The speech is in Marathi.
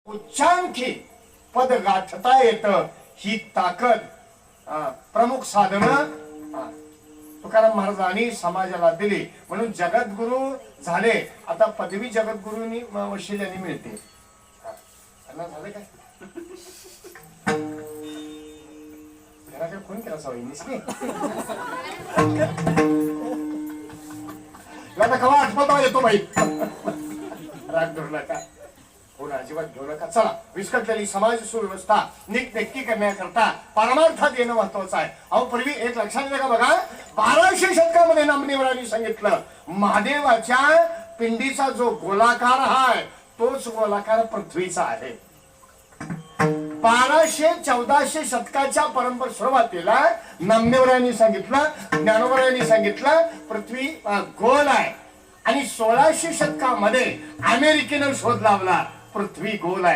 उच्चांकी पद गाठता येत ही ताकद प्रमुख साधन तुकाराम महाराजांनी समाजाला दिली म्हणून जगद्गुरु झाले. आता पदवी जगद्गुरूंनी वशिल्याने मिळते. झालं काय घराकडे फोन केला सवयीनीच नाही आता कवा आठवता येतो बाई राग धरू नका फोन अजिबात घेऊ नका. चला विस्कटलेली समाज सुव्यवस्था नीटनेटकी करण्याकरता परमार्थात येणं महत्वाचं आहे. अहो पूर्वी एक लक्षात येतं का बघा 1200 शतकामध्ये नामदेवरांनी सांगितलं महादेवाच्या पिंडीचा जो गोलाकार आहे तोच गोलाकार पृथ्वीचा आहे. 1200-1400 शतकाच्या परंपरा सुरुवातीला नामदेवरायांनी सांगितलं ज्ञानोबरायांनी सांगितलं पृथ्वी गोल आहे आणि 1600 शतकामध्ये अमेरिकेनं शोध लावला पृथ्वी गोल आहे.